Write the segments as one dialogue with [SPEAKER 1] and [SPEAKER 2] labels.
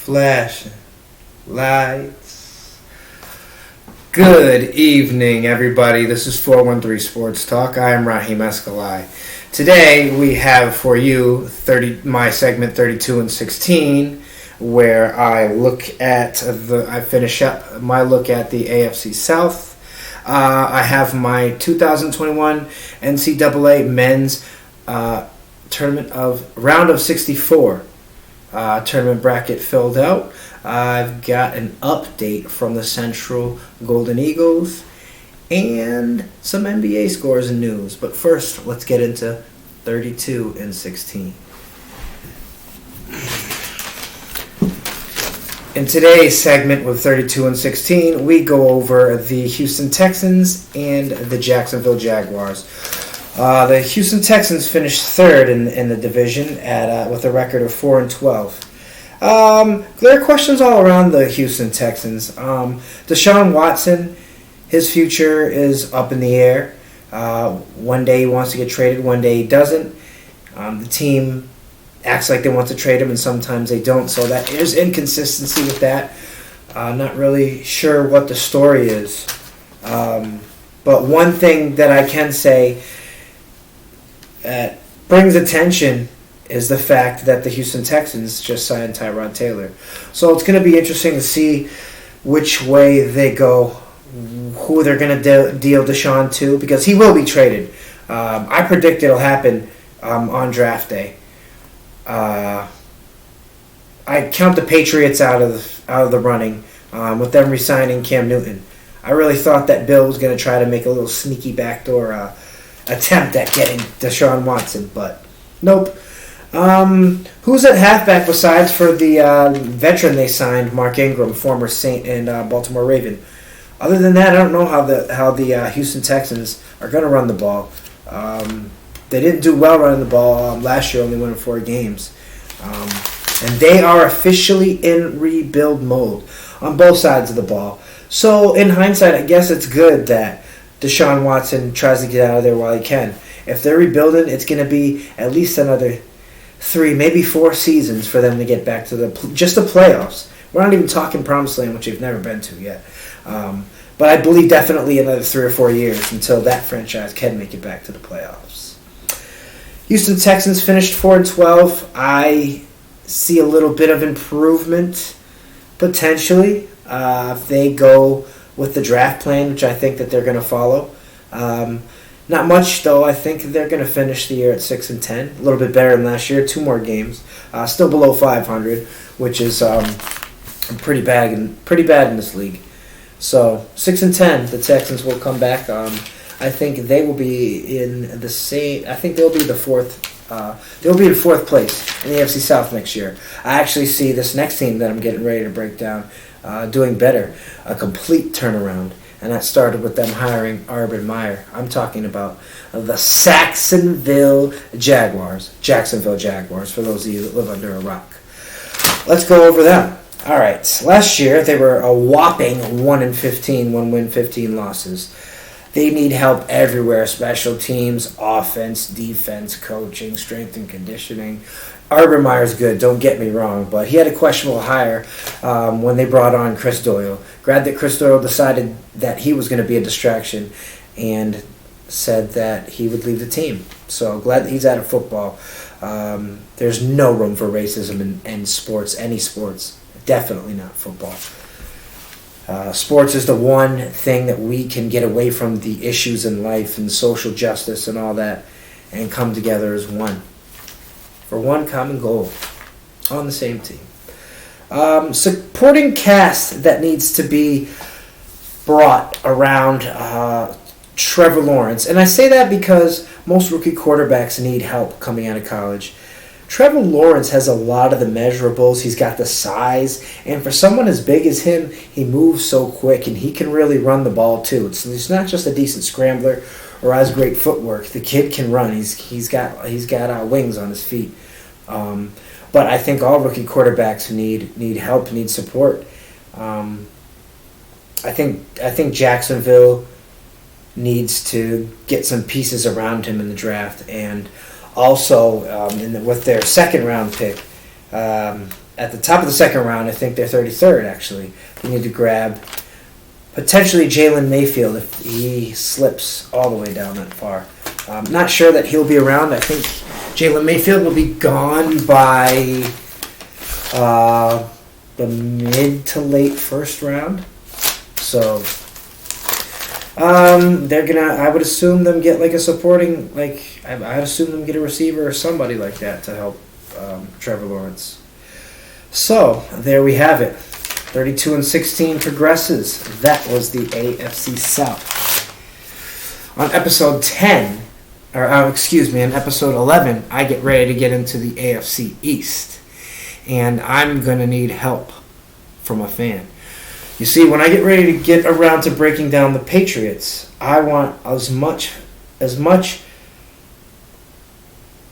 [SPEAKER 1] Flashing lights. Good evening, everybody. This is 413 Sports Talk. I am Raheem Escalay. Today we have for you my segment 32 and 16, where I finish up my look at the AFC South. I have my 2021 NCAA men's tournament of round of 64 tournament bracket filled out. I've got an update from the Central Golden Eagles and some NBA scores and news. But first, let's get into 32 and 16. In today's segment with 32 and 16, we go over the Houston Texans and the Jacksonville Jaguars. The Houston Texans finished third in the division with a record of 4-12. There are questions all around the Houston Texans. Deshaun Watson, his future is up in the air. One day he wants to get traded, one day he doesn't. The team acts like they want to trade him, and sometimes they don't. So that there's inconsistency with that. Not really sure what the story is. But one thing that I can say that brings attention is the fact that the Houston Texans just signed Tyrod Taylor. So it's going to be interesting to see which way they go, who they're going to deal Deshaun to, because he will be traded. I predict it'll happen on draft day. I count the Patriots out of the running with them re-signing Cam Newton. I really thought that Bill was going to try to make a little sneaky backdoor attempt at getting Deshaun Watson, but nope. Who's at halfback besides for the veteran they signed, Mark Ingram, former Saint and Baltimore Raven? Other than that, I don't know how the Houston Texans are going to run the ball. They didn't do well running the ball last year, only winning 4 games. And they are officially in rebuild mode on both sides of the ball. So in hindsight, I guess it's good that Deshaun Watson tries to get out of there while he can. If they're rebuilding, it's going to be at least another 3, maybe 4 seasons for them to get back to the playoffs. We're not even talking Promised Land, which they've never been to yet. But I believe definitely another 3 or 4 years until that franchise can make it back to the playoffs. Houston Texans finished 4-12. I see a little bit of improvement potentially if they go with the draft plan, which I think that they're going to follow. Not much, though. I think they're going to finish the year at 6-10, a little bit better than last year. 2 more games, still below 500, which is pretty bad in this league. So 6-10, the Texans will come back. I think they will be in the same. I think they'll be the fourth. They'll be in 4th place in the AFC South next year. I actually see this next team that I'm getting ready to break down doing better, a complete turnaround. And that started with them hiring Urban Meyer. I'm talking about the Jacksonville Jaguars, for those of you that live under a rock. Let's go over them. All right. Last year, they were a whopping 1-15, 1 win, 15 losses. They need help everywhere: special teams, offense, defense, coaching, strength and conditioning. Urban Meyer's good, don't get me wrong, but he had a questionable hire when they brought on Chris Doyle. Glad that Chris Doyle decided that he was going to be a distraction and said that he would leave the team. So glad that he's out of football. There's no room for racism in sports, any sports. Definitely not football. Sports is the one thing that we can get away from the issues in life and social justice and all that and come together as one. For one common goal on the same team. Supporting cast that needs to be brought around Trevor Lawrence. And I say that because most rookie quarterbacks need help coming out of college. Trevor Lawrence has a lot of the measurables. He's got the size. And for someone as big as him, he moves so quick and he can really run the ball too. It's not just a decent scrambler or has great footwork. The kid can run. He's got wings on his feet. But I think all rookie quarterbacks need help, need support. I think Jacksonville needs to get some pieces around him in the draft, and also with their second round pick, at the top of the second round, I think they're 33rd, actually. You need to grab potentially Jalen Mayfield if he slips all the way down that far. I'm not sure that he'll be around. I think Jalen Mayfield will be gone by the mid to late first round. So they're gonna. I would assume them get like a supporting, I'd assume them get a receiver or somebody like that to help Trevor Lawrence. So there we have it. 32-16 progresses. That was the AFC South. On episode 10, in episode 11, I get ready to get into the AFC East. And I'm going to need help from a fan. You see, when I get ready to get around to breaking down the Patriots, I want as much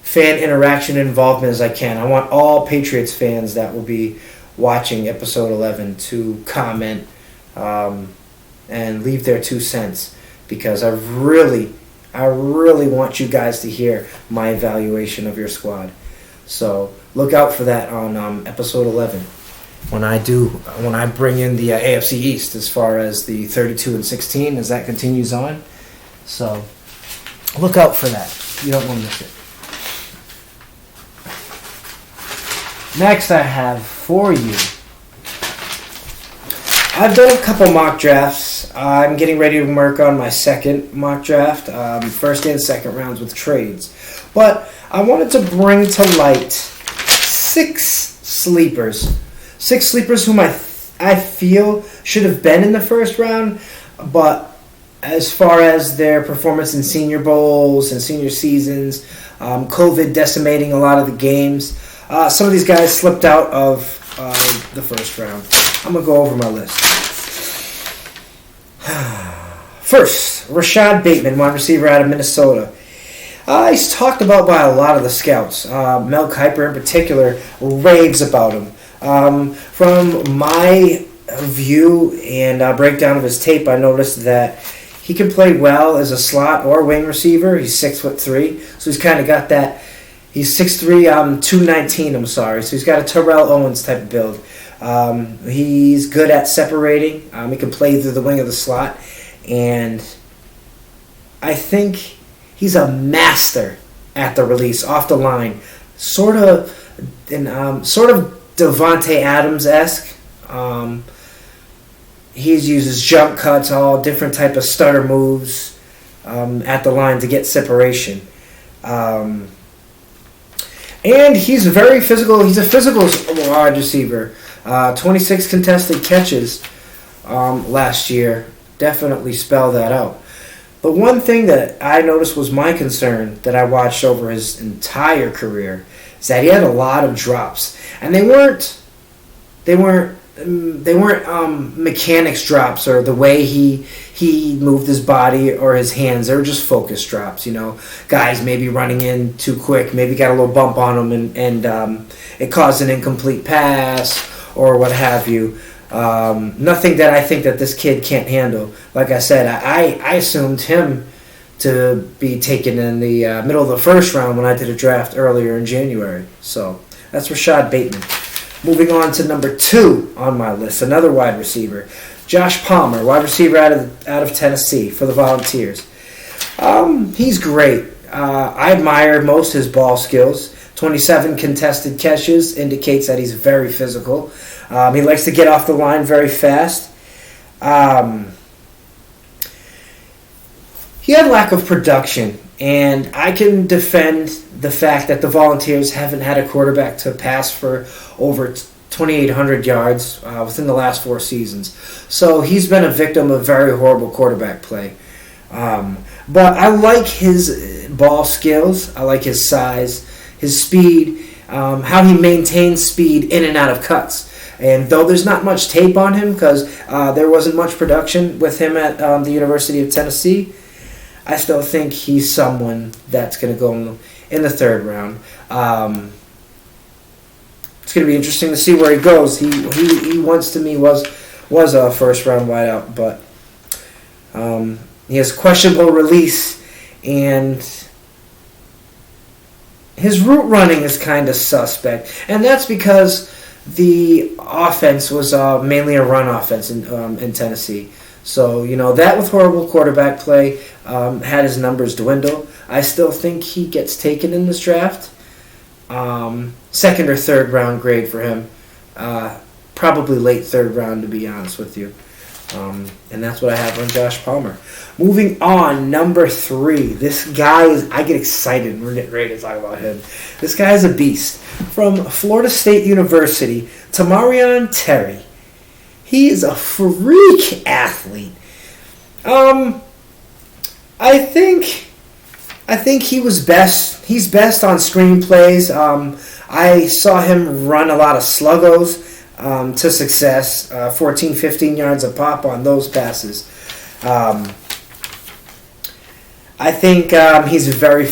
[SPEAKER 1] fan interaction and involvement as I can. I want all Patriots fans that will be watching episode 11 to comment and leave their 2 cents, because I really want you guys to hear my evaluation of your squad. So look out for that on episode 11 when I bring in the AFC East as far as the 32-16 as that continues on. So look out for that. You don't want to miss it. Next I have for you, I've done a couple mock drafts. I'm getting ready to work on my second mock draft, first and second rounds with trades. But I wanted to bring to light 6 sleepers. 6 sleepers whom I feel should have been in the first round, but as far as their performance in senior bowls and senior seasons, COVID decimating a lot of the games, some of these guys slipped out of the first round. I'm going to go over my list. First, Rashad Bateman, wide receiver out of Minnesota. He's talked about by a lot of the scouts. Mel Kiper in particular raves about him. From my view and breakdown of his tape, I noticed that he can play well as a slot or wing receiver. He's 6'3", so he's kind of got that. He's 6'3", 219, so he's got a Terrell Owens type of build. He's good at separating. He can play through the wing of the slot. And I think he's a master at the release, off the line. Sort of Devontae Adams-esque. He uses jump cuts, all different type of stutter moves at the line to get separation. And he's very physical. He's a physical wide receiver. 26 contested catches last year definitely spell that out. The one thing that I noticed was my concern that I watched over his entire career is that he had a lot of drops, and they weren't mechanics drops or the way he moved his body or his hands. They were just focus drops. Guys maybe running in too quick, maybe got a little bump on him, and it caused an incomplete pass or what have you. Nothing that I think that this kid can't handle. Like I said, I assumed him to be taken in the middle of the first round when I did a draft earlier in January. So that's Rashad Bateman. Moving on to number 2 on my list, another wide receiver, Josh Palmer, wide receiver out of Tennessee for the Volunteers. He's great. I admire most his ball skills. 27 contested catches indicates that he's very physical. He likes to get off the line very fast. He had lack of production, and I can defend the fact that the Volunteers haven't had a quarterback to pass for over 2,800 yards within the last 4 seasons. So he's been a victim of very horrible quarterback play. But I like his ball skills. I like his size, his speed, how he maintains speed in and out of cuts. And though there's not much tape on him because there wasn't much production with him at the University of Tennessee, I still think he's someone that's going to go in the 3rd round. It's going to be interesting to see where he goes. He once to me was a first-round wideout, but he has questionable release, and his route running is kind of suspect. And that's because the offense was mainly a run offense in Tennessee. So, that with horrible quarterback play had his numbers dwindle. I still think he gets taken in this draft. Second or third round grade for him. Probably late third round, to be honest with you. And that's what I have on Josh Palmer. Moving on, number 3. This guy I get excited. We're getting ready to talk about him. This guy is a beast. From Florida State University, Tamarion Terry. He is a freak athlete. I think he was best. He's best on screenplays. I saw him run a lot of sluggos to success, 14, 15 yards a pop on those passes. I think he's a very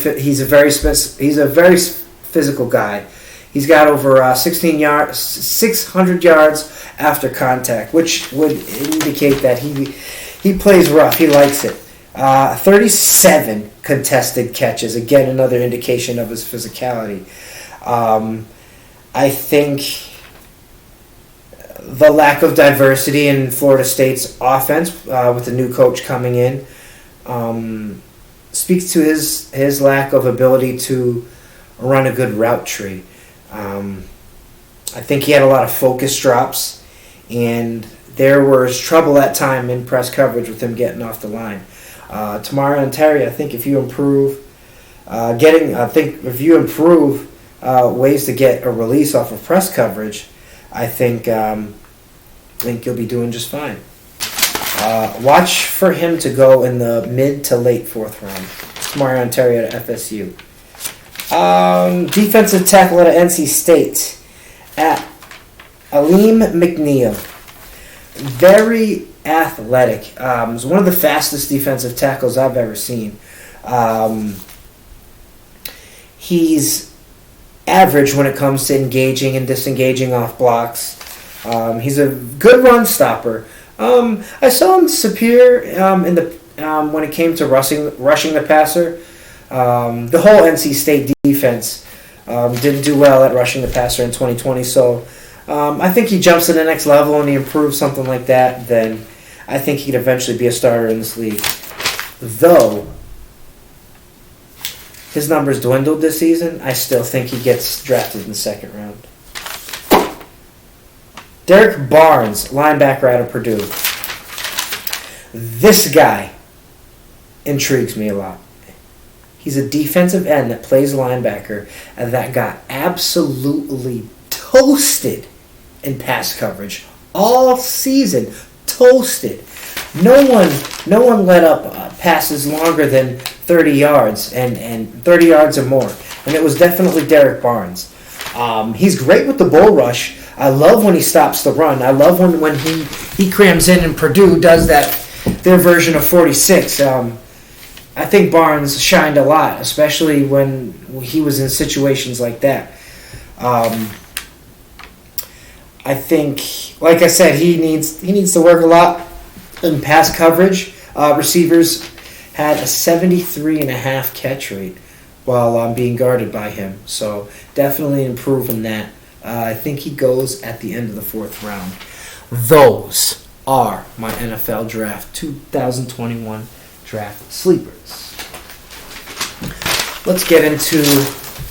[SPEAKER 1] physical guy. He's got over 600 yards after contact, which would indicate that he plays rough. He likes it. 37 contested catches. Again, another indication of his physicality. I think the lack of diversity in Florida State's offense with the new coach coming in speaks to his lack of ability to run a good route tree. I think he had a lot of focus drops, and there was trouble at time in press coverage with him getting off the line. Tamarion Terry, I think if you improve ways to get a release off of press coverage, I think you'll be doing just fine. Watch for him to go in the mid to late 4th round. Tamarion Terry at FSU. Defensive tackle at NC State at Aleem McNeil. Very athletic. He's one of the fastest defensive tackles I've ever seen. He's average when it comes to engaging and disengaging off blocks. He's a good run stopper. I saw him disappear when it came to rushing the passer. The whole NC State defense didn't do well at rushing the passer in 2020, so I think he jumps to the next level and he improves something like that, then I think he'd eventually be a starter in this league. Though his numbers dwindled this season, I still think he gets drafted in the 2nd round. Derek Barnes, linebacker out of Purdue. This guy intrigues me a lot. He's a defensive end that plays linebacker and that got absolutely toasted in pass coverage all season. Toasted. No one let up passes longer than 30 yards and 30 yards or more. And it was definitely Derek Barnes. He's great with the bull rush. I love when he stops the run. I love when he crams in and Purdue does their version of 46. I think Barnes shined a lot, especially when he was in situations like that. I think, like I said, he needs to work a lot in pass coverage. Receivers had a 73.5 catch rate while being guarded by him, so definitely improving that. I think he goes at the end of the 4th round. Those are my NFL Draft 2021 Draft Sleepers. Let's get into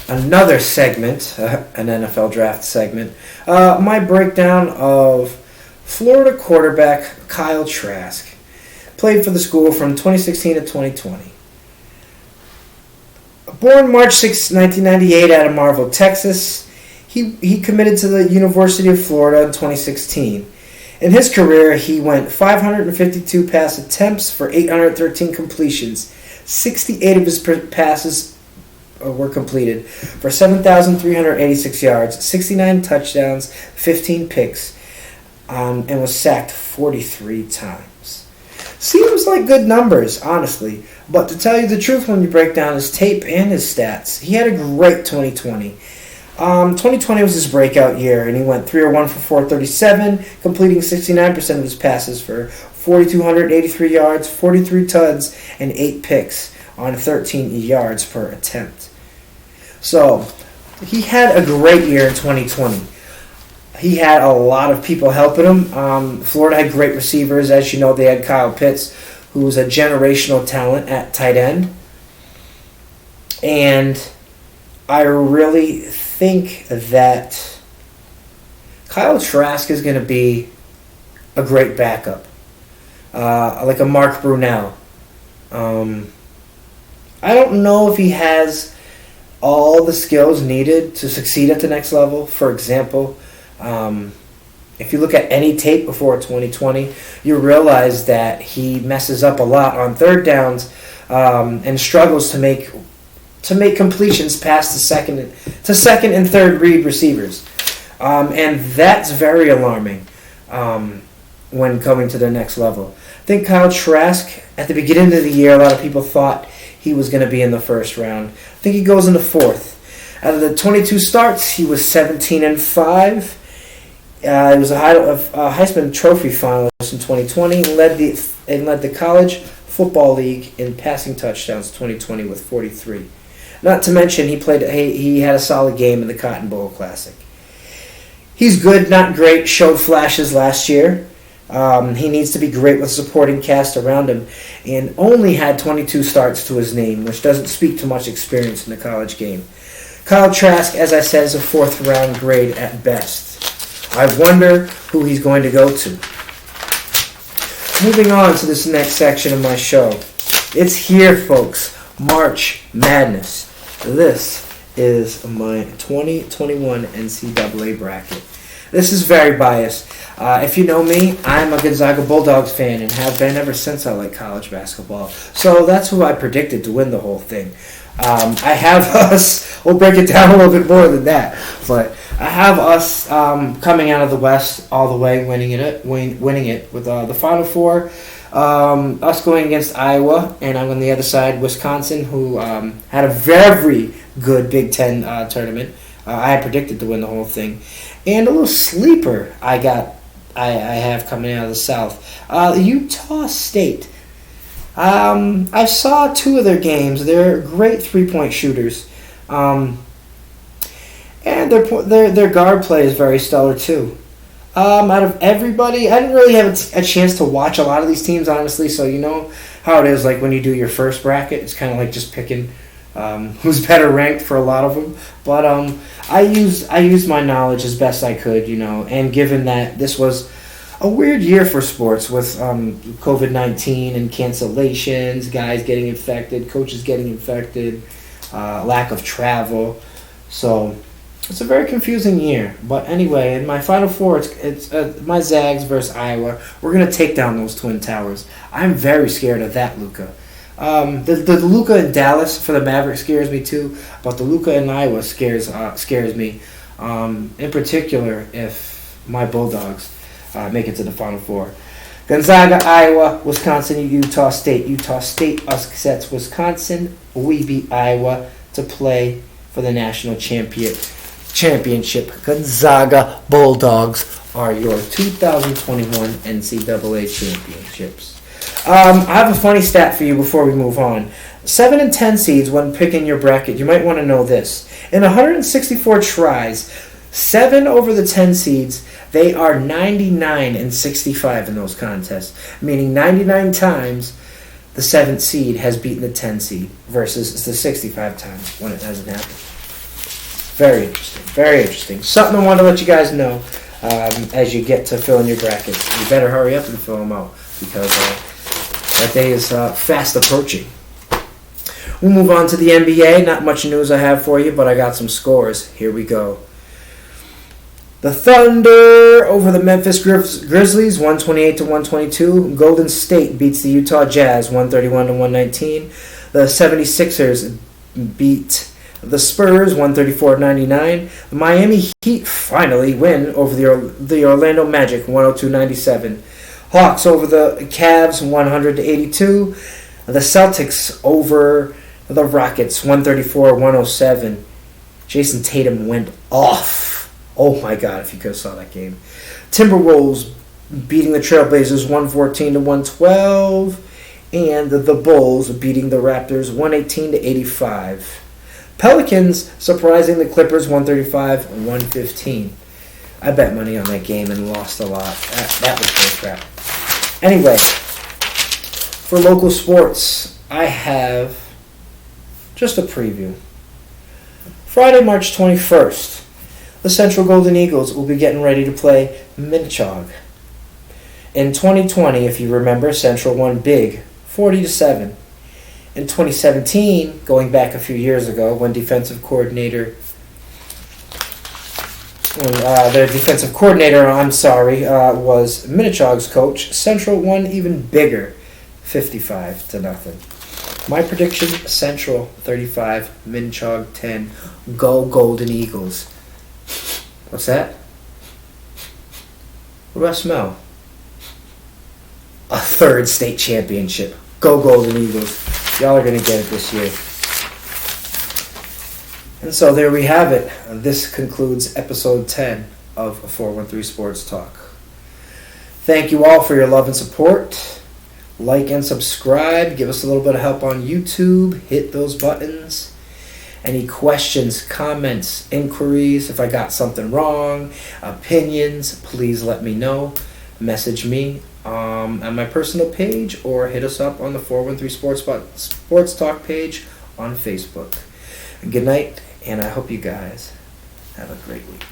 [SPEAKER 1] another segment, an NFL Draft segment. My breakdown of Florida quarterback Kyle Trask. Played for the school from 2016 to 2020. Born March 6, 1998 out of Marville, Texas. He committed to the University of Florida in 2016. In his career, he went 552 pass attempts for 813 completions. 68 of his passes were completed for 7,386 yards, 69 touchdowns, 15 picks, and was sacked 43 times. Seems like good numbers, honestly. But to tell you the truth, when you break down his tape and his stats, he had a great 2020. 2020 was his breakout year, and he went 301 for 437, completing 69% of his passes for 4,283 yards, 43 tuds, and 8 picks on 13 yards per attempt. So, he had a great year in 2020. He had a lot of people helping him. Florida had great receivers. As you know, they had Kyle Pitts, who was a generational talent at tight end. And I really think that Kyle Trask is going to be a great backup. Like a Mark Brunell. I don't know if he has all the skills needed to succeed at the next level. For example, if you look at any tape before 2020, you realize that he messes up a lot on third downs and struggles to make completions past the second and third read receivers, and that's very alarming when coming to the next level. I think Kyle Trask, at the beginning of the year, a lot of people thought he was going to be in the first round. I think he goes in the fourth. Out of the 22 starts, he was 17-5. He was a Heisman Trophy finalist in 2020 and led the College Football League in passing touchdowns 2020 with 43. Not to mention he had a solid game in the Cotton Bowl Classic. He's good, not great, showed flashes last year. He needs to be great with supporting cast around him, and only had 22 starts to his name, which doesn't speak to much experience in the college game. Kyle Trask, as I said, is a fourth-round grade at best. I wonder who he's going to go to. Moving on to this next section of my show. It's here, folks. March Madness. This is my 2021 NCAA bracket. This is very biased. If you know me, I'm a Gonzaga Bulldogs fan and have been ever since I like college basketball. So that's who I predicted to win the whole thing. I have us, we'll break it down a little bit more than that, but I have us coming out of the West all the way, winning it with the Final Four. Us going against Iowa, and I'm on the other side, Wisconsin, who had a very good Big Ten tournament. I had predicted to win the whole thing. And a little sleeper I have coming out of the South. Utah State. I saw two of their games. They're great three-point shooters. And their guard play is very stellar too. Out of everybody, I didn't really have a chance to watch a lot of these teams, honestly, so you know how it is, like when you do your first bracket, it's kind of like just picking who's better ranked for a lot of them. But I used my knowledge as best I could, and given that this was a weird year for sports with COVID-19 and cancellations, guys getting infected, coaches getting infected, lack of travel, so it's a very confusing year. But anyway, in my Final Four, it's my Zags versus Iowa. We're going to take down those Twin Towers. I'm very scared of that Luka. The Luka in Dallas for the Mavericks scares me too, but the Luka in Iowa scares me. In particular, if my Bulldogs make it to the Final Four. Gonzaga, Iowa, Wisconsin, Utah State. Utah State upsets Wisconsin. We beat Iowa to play for the national championship. Gonzaga Bulldogs are your 2021 NCAA championships. I have a funny stat for you before we move on. 7 and 10 seeds when picking your bracket. You might want to know this. In 164 tries, 7 over the 10 seeds, they are 99 and 65 in those contests, meaning 99 times the 7th seed has beaten the 10 seed versus the 65 times when it hasn't happened. Very interesting. Very interesting. Something I want to let you guys know as you get to fill in your brackets. You better hurry up and fill them out because that day is fast approaching. We'll move on to the NBA. Not much news I have for you, but I got some scores. Here we go. The Thunder over the Memphis Grizzlies, 128-122. Golden State beats the Utah Jazz, 131-119. The 76ers beat the Spurs, 134-99. The Miami Heat finally win over the Orlando Magic, 102-97. Hawks over the Cavs, 100-82. The Celtics over the Rockets, 134-107. Jason Tatum went off. Oh my God, if you could have saw that game. Timberwolves beating the Trailblazers, 114-112. And the Bulls beating the Raptors, 118-85. Pelicans surprising the Clippers, 135-115. I bet money on that game and lost a lot. That was bull crap. Anyway, for local sports, I have just a preview. Friday, March 21st, the Central Golden Eagles will be getting ready to play Minchog. In 2020, if you remember, Central won big, 40-7. In 2017, going back a few years ago, when their defensive coordinator, was Minichog's coach, Central won even bigger, 55-0. My prediction: Central 35, Minichog 10. Go Golden Eagles. What's that? What do I smell? A third state championship. Go Golden Eagles. Y'all are going to get it this year. And so there we have it. This concludes episode 10 of 413 Sports Talk. Thank you all for your love and support. Like and subscribe. Give us a little bit of help on YouTube. Hit those buttons. Any questions, comments, inquiries, if I got something wrong, opinions, please let me know. Message me on my personal page or hit us up on the 413 Sports Talk page on Facebook. Good night, and I hope you guys have a great week.